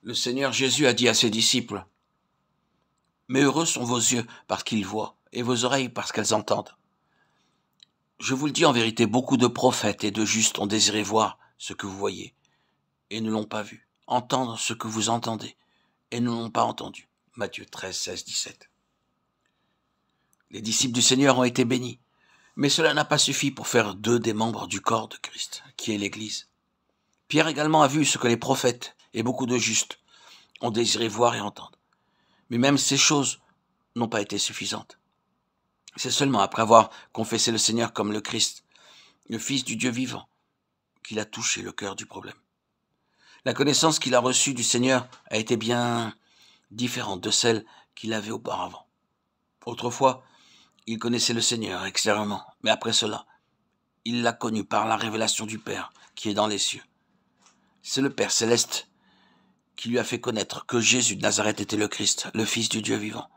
Le Seigneur Jésus a dit à ses disciples, « Mais heureux sont vos yeux parce qu'ils voient, et vos oreilles parce qu'elles entendent. Je vous le dis en vérité, beaucoup de prophètes et de justes ont désiré voir ce que vous voyez, et ne l'ont pas vu, entendre ce que vous entendez, et ne l'ont pas entendu. » Matthieu 13, 16, 17. Les disciples du Seigneur ont été bénis, mais cela n'a pas suffi pour faire d'eux des membres du corps de Christ, qui est l'Église. Pierre également a vu ce que les prophètes et beaucoup de justes ont désiré voir et entendre. Mais même ces choses n'ont pas été suffisantes. C'est seulement après avoir confessé le Seigneur comme le Christ, le Fils du Dieu vivant, qu'il a touché le cœur du problème. La connaissance qu'il a reçue du Seigneur a été bien différente de celle qu'il avait auparavant. Autrefois, il connaissait le Seigneur extérieurement, mais après cela, il l'a connu par la révélation du Père qui est dans les cieux. C'est le Père céleste qui lui a fait connaître que Jésus de Nazareth était le Christ, le Fils du Dieu vivant.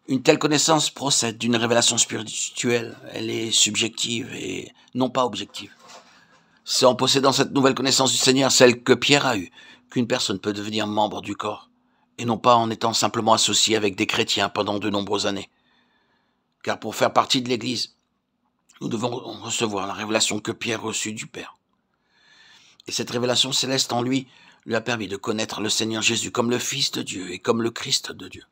Une telle connaissance procède d'une révélation spirituelle, elle est subjective et non pas objective. C'est en possédant cette nouvelle connaissance du Seigneur, celle que Pierre a eue, qu'une personne peut devenir membre du corps, et non pas en étant simplement associée avec des chrétiens pendant de nombreuses années. Car pour faire partie de l'Église, nous devons recevoir la révélation que Pierre reçut du Père. Et cette révélation céleste en lui a permis de connaître le Seigneur Jésus comme le Fils de Dieu et comme le Christ de Dieu.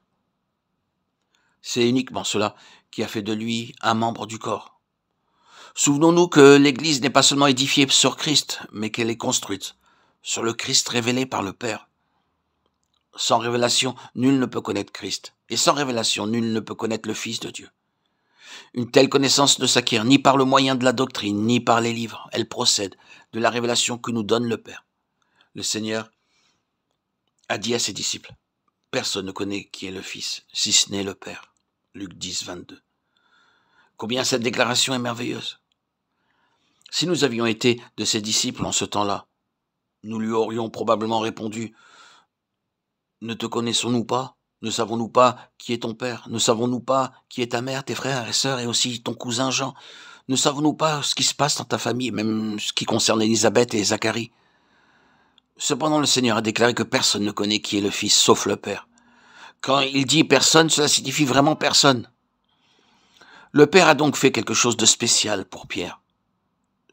C'est uniquement cela qui a fait de lui un membre du corps. Souvenons-nous que l'Église n'est pas seulement édifiée sur Christ, mais qu'elle est construite sur le Christ révélé par le Père. Sans révélation, nul ne peut connaître Christ, et sans révélation, nul ne peut connaître le Fils de Dieu. Une telle connaissance ne s'acquiert ni par le moyen de la doctrine, ni par les livres. Elle procède de la révélation que nous donne le Père. Le Seigneur a dit à ses disciples, « Personne ne connaît qui est le Fils, si ce n'est le Père. » Luc 10, 22. Combien cette déclaration est merveilleuse. Si nous avions été de ses disciples en ce temps-là, nous lui aurions probablement répondu, « Ne te connaissons-nous pas ? Ne savons-nous pas qui est ton père ? Ne savons-nous pas qui est ta mère, tes frères et sœurs et aussi ton cousin Jean ? Ne savons-nous pas ce qui se passe dans ta famille, même ce qui concerne Élisabeth et Zacharie ? » Cependant, le Seigneur a déclaré que personne ne connaît qui est le Fils, sauf le Père. Quand il dit personne, cela signifie vraiment personne. Le Père a donc fait quelque chose de spécial pour Pierre.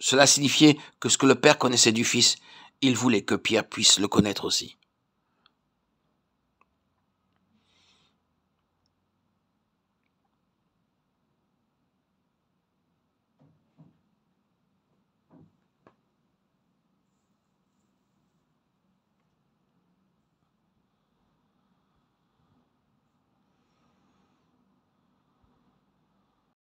Cela signifiait que ce que le Père connaissait du Fils, il voulait que Pierre puisse le connaître aussi.